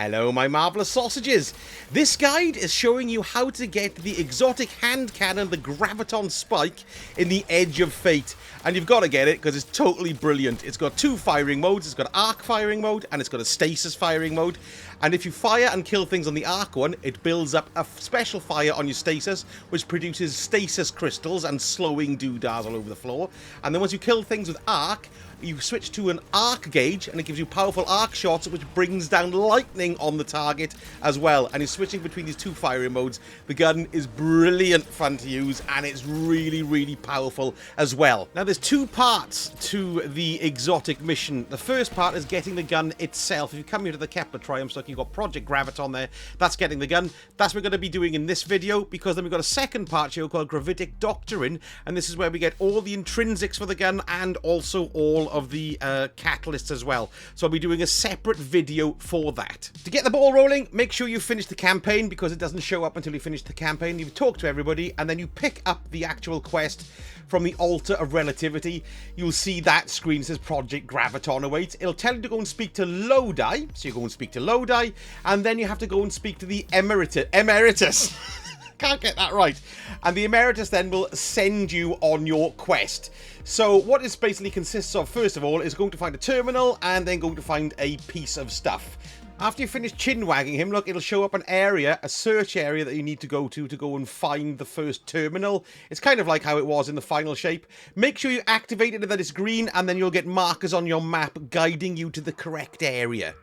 Hello, my marvellous sausages. This guide is showing you how to get the exotic hand cannon, the Graviton Spike, in the Edge of Fate. And you've got to get it because it's totally brilliant. It's got two firing modes. It's got arc firing mode and it's got a stasis firing mode. And if you fire and kill things on the arc one, it builds up a special fire on your stasis, which produces stasis crystals and slowing doodads all over the floor. And then once you kill things with arc, you switch to an arc gauge and it gives you powerful arc shots, which brings down lightning on the target as well. And you're switching between these two firing modes. The gun is brilliant fun to use and it's really, really powerful as well. Now there's two parts to the exotic mission. The first part is getting the gun itself. If you come here to the Kepler Triumphs, look, you've got Project Graviton there. That's getting the gun. That's what we're going to be doing in this video, because then we've got a second part here called Gravitic Doctrine, and this is where we get all the intrinsics for the gun and also all of the catalysts as well. So I'll be doing a separate video for that. To get the ball rolling, make sure you finish the campaign, because it doesn't show up until you finish the campaign. You talk to everybody and then you pick up the actual quest from the Altar of Relativity. You'll see that screen that says Project Graviton awaits. It'll tell you to go and speak to Lodi, so you go and speak to Lodi, and then you have to go and speak to the Emeritus. Can't get that right. And the Emeritus then will send you on your quest. So what this basically consists of, first of all, is going to find a terminal and then going to find a piece of stuff. After you finish chin-wagging him, look, it'll show up an area, a search area that you need to go go and find the first terminal. It's kind of like how it was in the final shape. Make sure you activate it and that it's green, and then you'll get markers on your map guiding you to the correct area.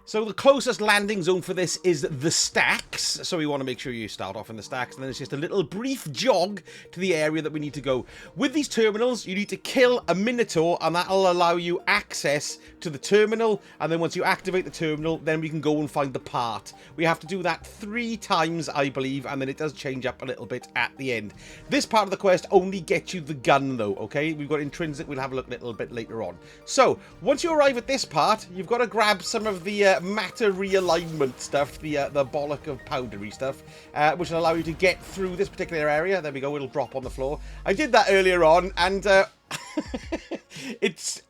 So the closest landing zone for this is the stacks. So we want to make sure you start off in the stacks, and then it's just a little brief jog to the area that we need to go. With these terminals, you need to kill a Minotaur, and that'll allow you access to the terminal. And then once you activate the terminal, then we can go and find the part. We have to do that 3 times, I believe, and then it does change up a little bit at the end. This part of the quest only gets you the gun, though, okay? We've got intrinsic. We'll have a look a little bit later on. So once you arrive at this part, you've got to grab some of the matter realignment stuff, the bollock of powdery stuff, which will allow you to get through this particular area. There we go, it'll drop on the floor. I did that earlier on, and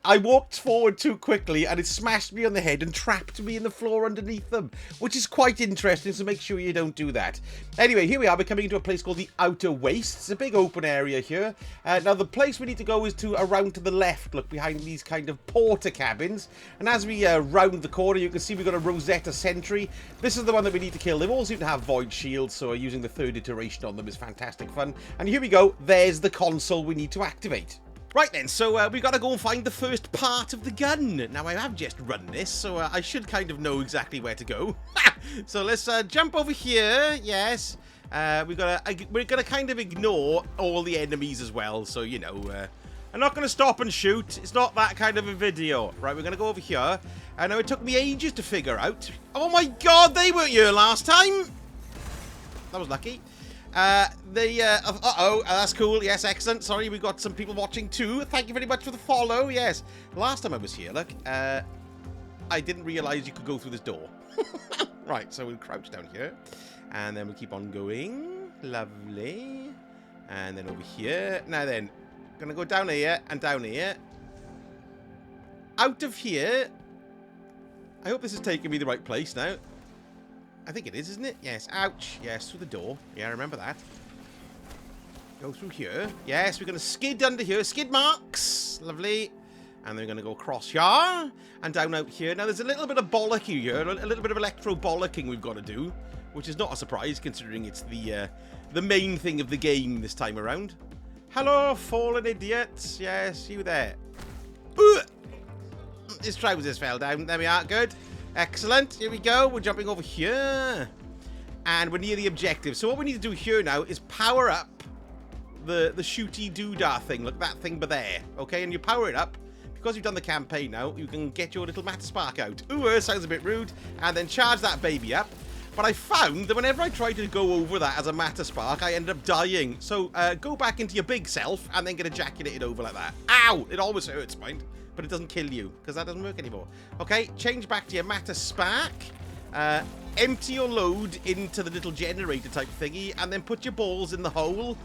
I walked forward too quickly and it smashed me on the head and trapped me in the floor underneath them, which is quite interesting, so make sure you don't do that. Anyway, here we are. We're coming into a place called the Outer Wastes. It's a big open area here. Now the place we need to go is around to the left, look, behind these kind of porter cabins, and as we round the corner you can see we've got a Rosetta Sentry. This is the one that we need to kill. They all seem to have void shields, so using the 3rd iteration on them is fantastic fun. And here we go, there's the console we need to activate. Right then, so we've got to go and find the first part of the gun. Now, I have just run this, so I should kind of know exactly where to go. So let's jump over here. Yes. We're gonna kind of ignore all the enemies as well. So, you know, I'm not going to stop and shoot. It's not that kind of a video. Right, we're going to go over here. I know it took me ages to figure out. Oh my god, they weren't here last time. That was lucky. That's cool. Yes, excellent. Sorry, we got some people watching too. Thank you very much for the follow. Yes, last time I was here, look, I didn't realize you could go through this door. Right, so we'll crouch down here and then we'll keep on going. Lovely. And then over here. Now then, gonna go down here and down here. Out of here. I hope this is taking me the right place now. I think it is, isn't it? Yes. Ouch. Yes, through the door. Yeah, I remember that. Go through here. Yes, we're going to skid under here. Skid marks. Lovely. And then we're going to go across here and down out here. Now, there's a little bit of bollocking here. A little bit of electro-bollocking we've got to do, which is not a surprise considering it's the main thing of the game this time around. Hello, fallen idiots. Yes, you there. Ooh. His trousers fell down. There we are. Good. Excellent. Here we go. We're jumping over here. And we're near the objective. So what we need to do here now is power up the shooty doodah thing. Look, that thing there. Okay, and you power it up. Because you've done the campaign now, you can get your little matter spark out. Ooh, sounds a bit rude. And then charge that baby up. But I found that whenever I try to go over that as a matter spark, I end up dying. So go back into your big self and then get ejaculated over like that. Ow! It always hurts, mind. But it doesn't kill you, because that doesn't work anymore. Okay, change back to your matter spark. Empty your load into the little generator type thingy, and then put your balls in the hole.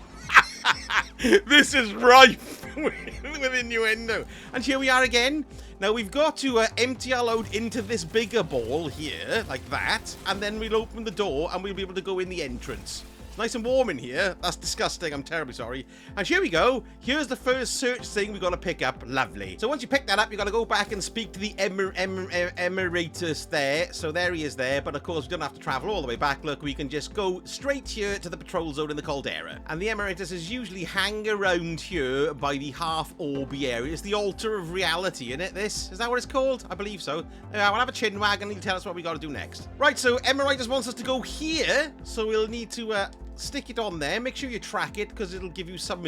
This is rife with innuendo. And here we are again. Now, we've got to empty our load into this bigger ball here, like that, and then we'll open the door and we'll be able to go in the entrance. It's nice and warm in here. That's disgusting. I'm terribly sorry. And here we go. Here's the first search thing we've got to pick up. Lovely. So once you pick that up, you've got to go back and speak to the Emeritus there. So there he is there. But of course, we don't have to travel all the way back. Look, we can just go straight here to the patrol zone in the Caldera. And the Emeritus is usually hang around here by the half-orby area. It's the altar of reality, isn't it, this? Is that what it's called? I believe so. We'll have a chin wag and he'll tell us what we got to do next. Right, so Emeritus wants us to go here. So we'll need to... stick it on there. Make sure you track it because it'll give you some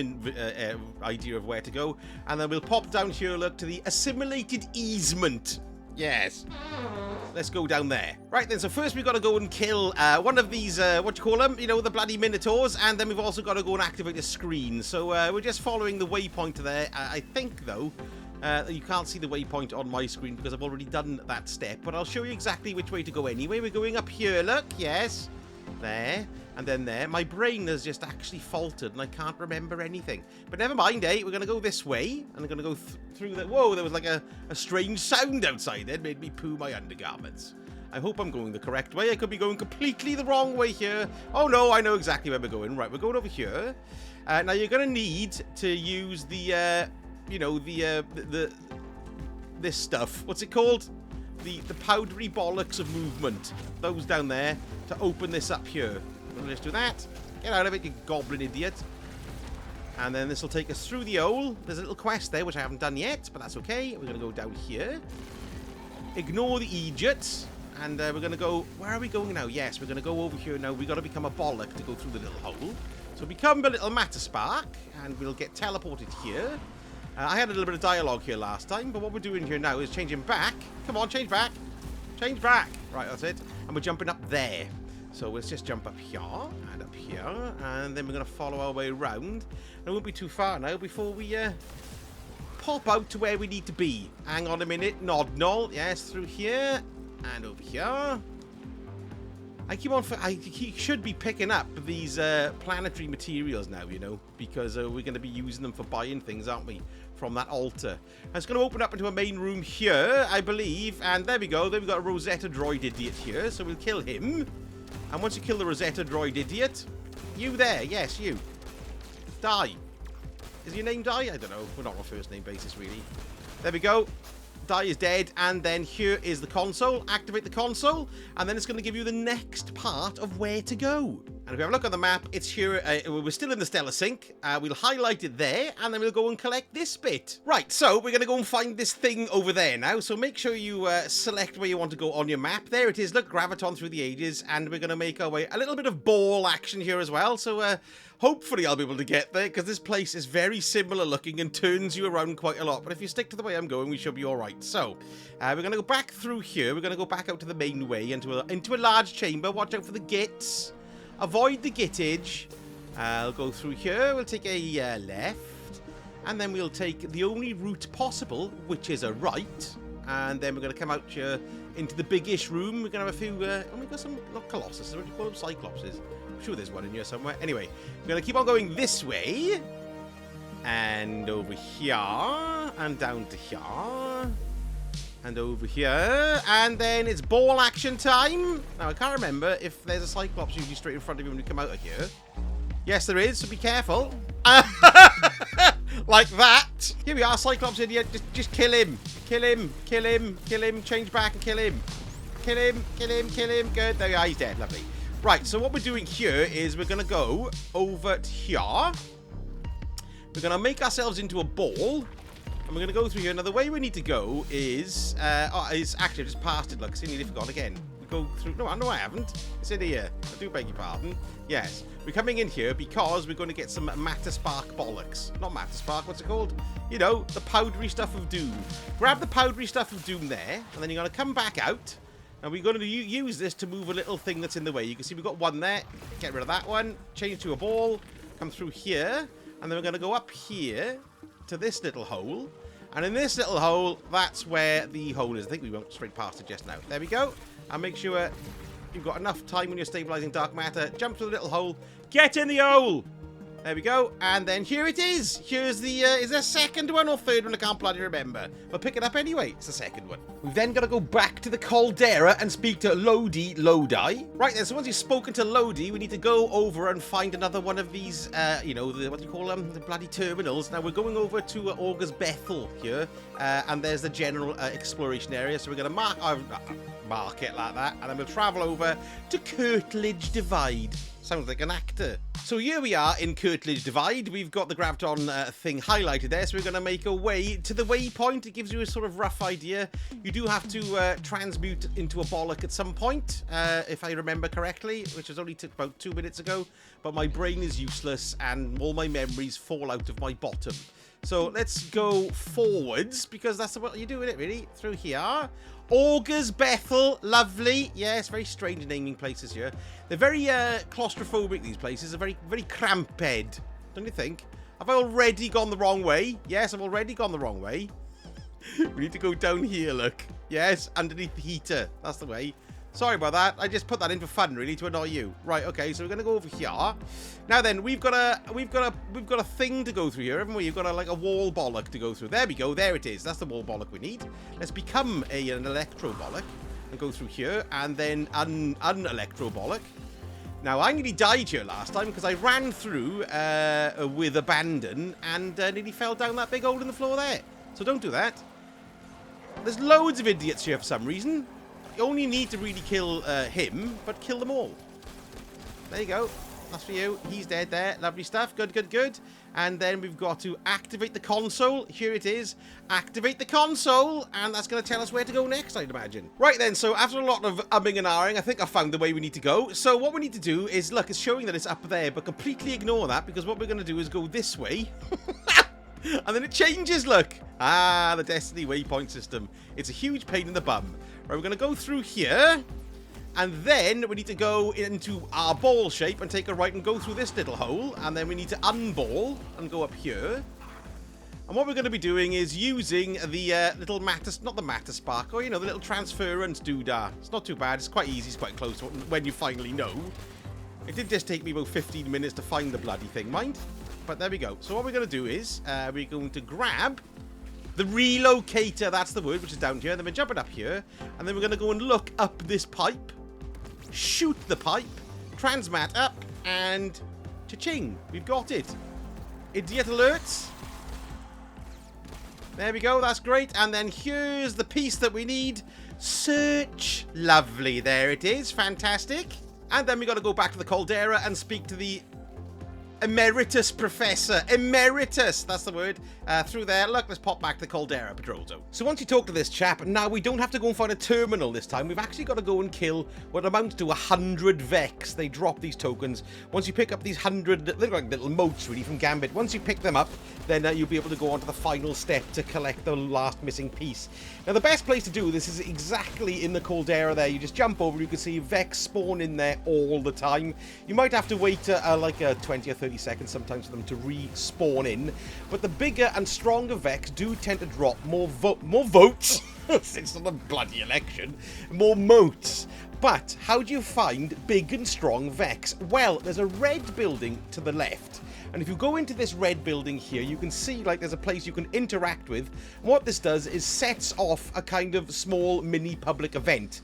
idea of where to go. And then we'll pop down here, look, to the assimilated easement. Yes. Let's go down there. Right then, so first we've got to go and kill one of these, what do you call them? You know, the bloody Minotaurs. And then we've also got to go and activate a screen. So we're just following the waypoint there. I think, though, you can't see the waypoint on my screen because I've already done that step. But I'll show you exactly which way to go anyway. We're going up here, look. Yes. There. And then there. My brain has just actually faltered and I can't remember anything. But never mind, eh? We're going to go this way. And I'm going to go through the... Whoa, there was like a strange sound outside there. It made me poo my undergarments. I hope I'm going the correct way. I could be going completely the wrong way here. Oh, no, I know exactly where we're going. Right, we're going over here. Now, you're going to need to use the, you know, this stuff. What's it called? The powdery bollocks of movement. Those down there to open this up here. We'll just do that. Get out of it, you goblin idiot. And then this will take us through the hole. There's a little quest there, which I haven't done yet, but that's okay. We're going to go down here. Ignore the Egypts. And we're going to go... Where are we going now? Yes, we're going to go over here now. We've got to become a bollock to go through the little hole. So become a little matter spark, and we'll get teleported here. I had a little bit of dialogue here last time, but what we're doing here now is changing back. Come on, change back. Change back. Right, that's it. And we're jumping up there. So let's just jump up here and up here, and then we're going to follow our way around. And it won't be too far now before we pop out to where we need to be. Hang on a minute. Nod, nod. Yes, through here and over here. I should be picking up these planetary materials now, you know, because we're going to be using them for buying things, aren't we, from that altar. And it's going to open up into a main room here, I believe. And there we go. Then we've got a Rosetta droid idiot here, so we'll kill him. And once you kill the Rosetta droid idiot, you there, yes, you. Die. Is your name Die? I don't know. We're not on a first name basis, really. There we go. Die is dead, and then here is the console. Activate the console, and then it's going to give you the next part of where to go. And if we have a look on the map, it's here. We're still in the Stellar Sink. We'll highlight it there, and then we'll go and collect this bit. Right, so we're going to go and find this thing over there now. So make sure you select where you want to go on your map. There it is. Look, Graviton through the ages, and we're going to make our way. A little bit of ball action here as well. So hopefully I'll be able to get there, because this place is very similar looking and turns you around quite a lot. But if you stick to the way I'm going, we should be all right. So we're going to go back through here. We're going to go back out to the main way into a large chamber. Watch out for the gates. Avoid the gittage. I'll go through here. We'll take a left. And then we'll take the only route possible, which is a right. And then we're going to come out here into the biggish room. We're going to have a few... we've got some... Not Colossus. What do you call them? Cyclopses. I'm sure there's one in here somewhere. Anyway, we're going to keep on going this way. And over here. And down to here. And over here, and then it's ball action time. Now, I can't remember if there's a Cyclops usually straight in front of you when you come out of here. Yes, there is, so be careful. Like that. Here we are, Cyclops idiot. Just kill him. Kill him, kill him, kill him. Change back and kill him. Kill him, kill him, kill him. Good, there we are, he's dead, lovely. Right, so what we're doing here is we're going to go over to here. We're going to make ourselves into a ball. And we're going to go through here. Now, the way we need to go is actually, I just passed it. Look, I nearly forgot again. We go through... No, I haven't. It's in here. I do beg your pardon. Yes. We're coming in here because we're going to get some Matter Spark bollocks. Not Matter Spark. What's it called? You know, the powdery stuff of doom. Grab the powdery stuff of doom there. And then you're going to come back out. And we're going to use this to move a little thing that's in the way. You can see we've got one there. Get rid of that one. Change to a ball. Come through here. And then we're going to go up here to this little hole, and in this little hole, that's where the hole is. I think we went straight past it just now. There we go. And make sure you've got enough time when you're stabilizing dark matter. Jump to the little hole. Get in the hole. There we go. And then here it is. Here's the, is there a second one or third one? I can't bloody remember. But pick it up anyway. It's the second one. We've then got to go back to the caldera and speak to Lodi. Right then, so once you've spoken to Lodi, we need to go over and find another one of these, you know, what do you call them? The bloody terminals. Now, we're going over to August Bethel here. And there's the general exploration area. So we're going to mark it like that. And then we'll travel over to Curtilage Divide. Sounds like an actor. So here we are in Curtilage Divide. We've got the Graviton thing highlighted there, so we're going to make a way to the waypoint. It gives you a sort of rough idea. You do have to transmute into a bollock at some point, if I remember correctly, which was only about 2 minutes ago. But my brain is useless, and all my memories fall out of my bottom. So let's go forwards, because that's what you're doing it, really. Through here. August Bethel, lovely. Yes, very strange naming places here. They're very claustrophobic, these places. They're very, very cramped, don't you think? Have I already gone the wrong way? Yes, I've already gone the wrong way. We need to go down here, look. Yes, underneath the heater. That's the way. Sorry about that. I just put that in for fun, really, to annoy you. Right, okay, so we're gonna go over here. Now then, we've got a thing to go through here, haven't we? You've got like a wall bollock to go through. There we go. There it is. That's the wall bollock we need. Let's become an electro bollock and go through here, and then electro bollock. Now I nearly died here last time because I ran through with abandon and nearly fell down that big hole in the floor there. So don't do that. There's loads of idiots here for some reason. You only need to really kill him, but kill them all. There you go. That's for you. He's dead there. Lovely stuff. Good, good, good. And then we've got to activate the console. Here it is. Activate the console. And that's going to tell us where to go next, I'd imagine. Right then, so after a lot of umming and ahhing, I think I found the way we need to go. So what we need to do is, look, it's showing that it's up there, but completely ignore that, because what we're going to do is go this way. And then it changes, look. Ah, the Destiny waypoint system. It's a huge pain in the bum. Right, we're going to go through here. And then we need to go into our ball shape and take a right and go through this little hole. And then we need to unball and go up here. And what we're going to be doing is using the little matter, not the matter spark, or, you know, the little transference doodah. It's not too bad. It's quite easy. It's quite close when you finally know. It did just take me about 15 minutes to find the bloody thing, mind. But there we go. So what we're going to do is we're going to grab the relocator, that's the word, which is down here. Then we're jumping up here. And then we're going to go and look up this pipe. Shoot the pipe. Transmat up. And cha-ching. We've got it. Idiot alerts. There we go. That's great. And then here's the piece that we need. Search. Lovely. There it is. Fantastic. And then we got to go back to the caldera and speak to the Emeritus Professor. Emeritus, that's the word. Through there. Look, let's pop back to the Caldera Patrol Zone. So once you talk to this chap, now we don't have to go and find a terminal this time. We've actually got to go and kill what amounts to 100 Vex. They drop these tokens. Once you pick up these 100, they look like little motes really from Gambit. Once you pick them up, then you'll be able to go on to the final step to collect the last missing piece. Now the best place to do this is exactly in the Caldera there. You just jump over, you can see Vex spawn in there all the time. You might have to wait like 20 or 30 seconds sometimes for them to respawn in, but the bigger and stronger Vex do tend to drop more votes since the bloody election, more motes. But how do you find big and strong Vex? Well, there's a red building to the left. And if you go into this red building here, you can see like there's a place you can interact with. And what this does is sets off a kind of small mini public event.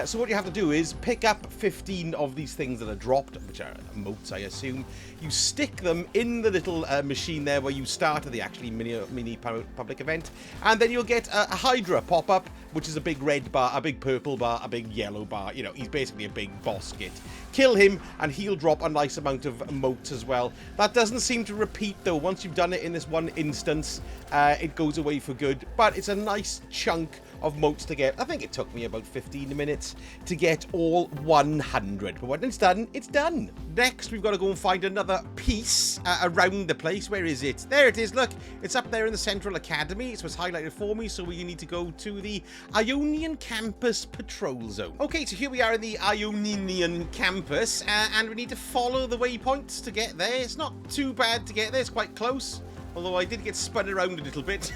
So what you have to do is pick up 15 of these things that are dropped, which are motes, I assume. You stick them in the little machine there where you started the actually mini public event. And then you'll get a Hydra pop up, which is a big red bar, a big purple bar, a big yellow bar. You know, he's basically a big boss git. Kill him and he'll drop a nice amount of motes as well. That doesn't seem to repeat though. Once you've done it in this one instance, it goes away for good. But it's a nice chunk of motes to get. I think it took me about 15 minutes to get all 100. But when it's done, it's done. Next, we've got to go and find another piece around the place. Where is it? There it is. Look, it's up there in the Central Academy. It was highlighted for me, so we need to go to the Ionian Campus Patrol Zone. Okay, so here we are in the Ionian Campus, and we need to follow the waypoints to get there. It's not too bad to get there. It's quite close, although I did get spun around a little bit.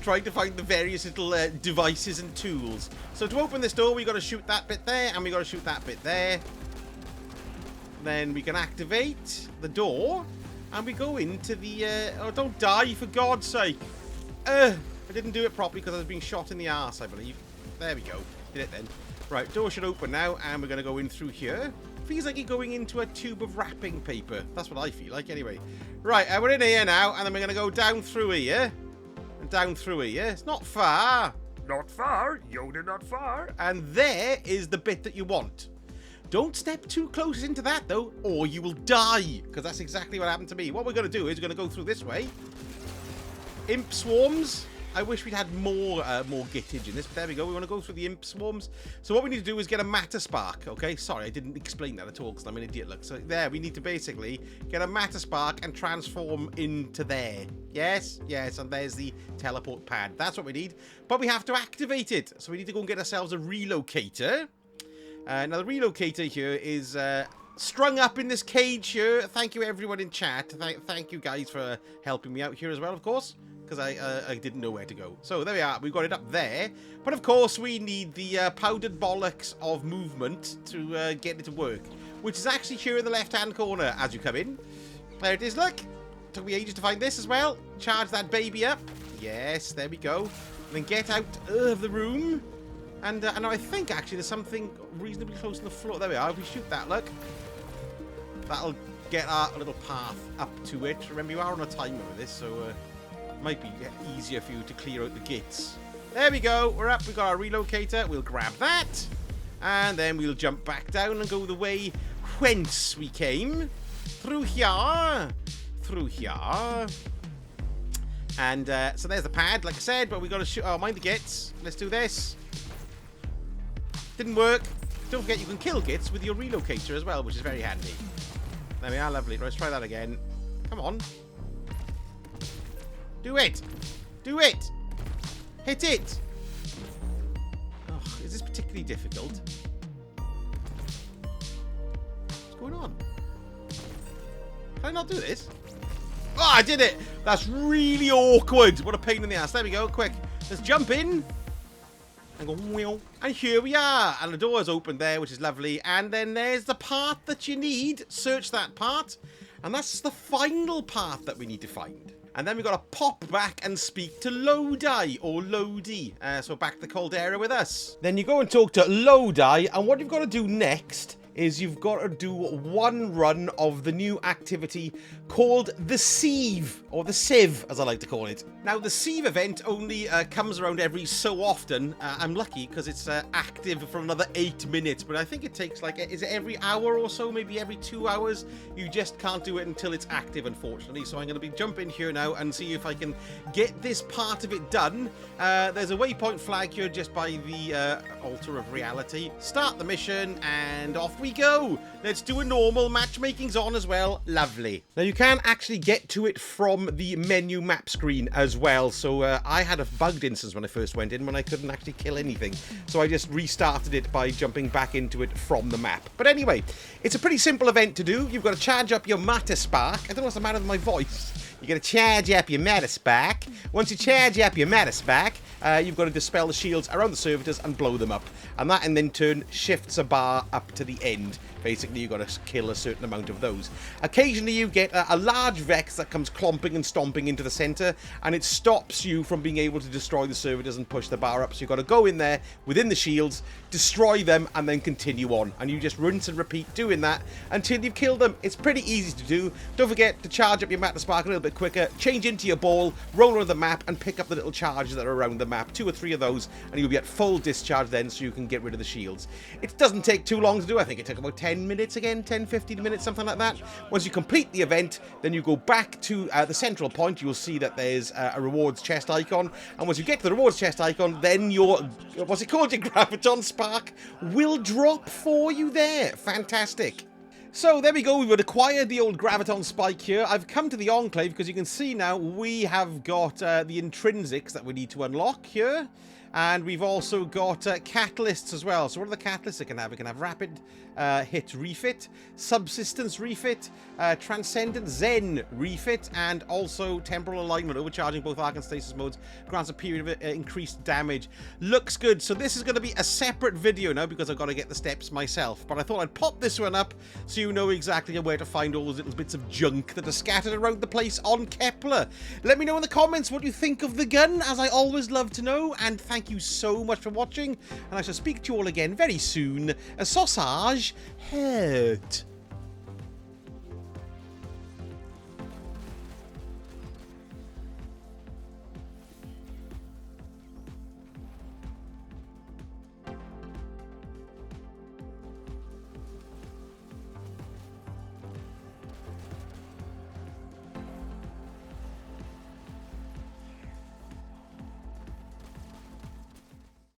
Trying to find the various little devices and tools. So to open this door, we got to shoot that bit there, and we got to shoot that bit there. then we can activate the door, and we go into the... oh, don't die, for God's sake. I didn't do it properly because I was being shot in the arse, I believe. There we go. Did it then. Right, door should open now, and we're going to go in through here. Feels like you're going into a tube of wrapping paper. That's what I feel like, anyway. Right, we're in here now, and then we're going to go down through here. And down through here. It's not far. Not far. Yoda, not far. And there is the bit that you want. Don't step too close into that, though, or you will die. Because that's exactly what happened to me. What we're going to do is we're going to go through this way. Imp swarms. I wish we'd had more gittage in this, but there we go. We want to go through the imp swarms. So what we need to do is get a matter spark, okay? Sorry, I didn't explain that at all because I'm an idiot. Look, so there, we need to basically get a matter spark and transform into there. Yes, yes, and there's the teleport pad. That's what we need, but we have to activate it. So we need to go and get ourselves a relocator. Now, the relocator here is strung up in this cage here. Thank you, everyone in chat. Thank you guys for helping me out here as well, of course. Because I didn't know where to go. So there we are. We've got it up there. But of course, we need the powdered bollocks of movement to get it to work. Which is actually here in the left-hand corner as you come in. There it is, look. Took me ages to find this as well. Charge that baby up. Yes, there we go. And then get out of the room. And I think, actually, there's something reasonably close to the floor. There we are. If we shoot that, look. That'll get our little path up to it. Remember, you are on a timer with this, so... might be easier for you to clear out the gates. There we go. We're up. We've got our relocator. We'll grab that. And then we'll jump back down and go the way whence we came. Through here. Through here. And so there's the pad, like I said. But we got to shoot. Oh, mind the gits. Let's do this. Didn't work. Don't forget you can kill gits with your relocator as well, which is very handy. There we are. Lovely. Let's try that again. Come on. Do it! Do it! Hit it! Oh, is this particularly difficult? What's going on? Can I not do this? Oh, I did it! That's really awkward. What a pain in the ass. There we go. Quick. Let's jump in. And go, wheel. And here we are. And the door is open there, which is lovely. And then there's the part that you need. Search that part. And that's the final part that we need to find. And then we've got to pop back and speak to Lodi, or Lodi. So back to the Caldera with us. Then you go and talk to Lodi, and what you've got to do next is you've got to do one run of the new activity called the Sieve, or the Sieve, as I like to call it. Now, the Sieve event only comes around every so often. I'm lucky because it's active for another 8 minutes, but I think it takes like, is it every hour or so, maybe every 2 hours? You just can't do it until it's active, unfortunately. So I'm going to be jumping here now and see if I can get this part of it done. There's a waypoint flag here just by the altar of reality. Start the mission, and off we go. Let's do a normal. Matchmaking's on as well. Lovely. Now, you can actually get to it from the menu map screen as well. So I had a bugged instance when I first went in when I couldn't actually kill anything. So I just restarted it by jumping back into it from the map. But anyway, it's a pretty simple event to do. You've got to charge up your matter spark. I don't know what's the matter with my voice. You're going to charge up your matter spark. Once you charge up your matter spark, you've got to dispel the shields around the servitors and blow them up. And that, in turn, shifts a bar up to the end. Basically, you've got to kill a certain amount of those. Occasionally, you get a large Vex that comes clomping and stomping into the center, and it stops you from being able to destroy the servitors and push the bar up. So you've got to go in there within the shields, destroy them, and then continue on. And you just rinse and repeat doing that until you've killed them. It's pretty easy to do. Don't forget to charge up your matter spark a little bit quicker, change into your ball, roll around the map, and pick up the little charges that are around the map. 2 or 3 of those, and you'll be at full discharge then, so you can get rid of the shields. It doesn't take too long to do. I think it took about 10 minutes again, 10, 15 minutes, something like that. Once you complete the event, then you go back to the central point. You'll see that there's a rewards chest icon, and once you get to the rewards chest icon, then your, what's it called, your Graviton Spike will drop for you there. Fantastic. So there we go, we've acquired the old Graviton Spike here. I've come to the Enclave because you can see now we have got the intrinsics that we need to unlock here. And we've also got catalysts as well. So what are the catalysts it can have? It can have rapid hit refit, subsistence refit, transcendent zen refit, and also temporal alignment, overcharging both arc and stasis modes, grants a period of increased damage. Looks good. So this is going to be a separate video now because I've got to get the steps myself. But I thought I'd pop this one up so you know exactly where to find all those little bits of junk that are scattered around the place on Kepler. Let me know in the comments what you think of the gun, as I always love to know, and thank you so much for watching, and I shall speak to you all again very soon. A sausage hurt.